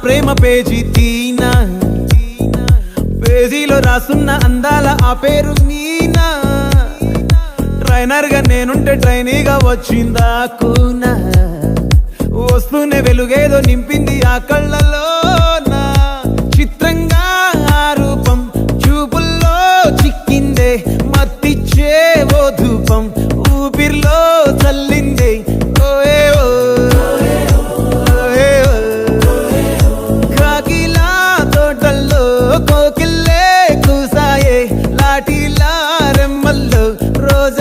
ప్రేమ page తీనా, పేజీలో రాసున్న అందాల ఆ పేరు మీనా. ట్రైనర్ గా నేనుంటే ట్రైనీగా వచ్చిందా కూనా, వస్తూనే వెలుగేదో నింపింది ఆ కళ్ళల్లో.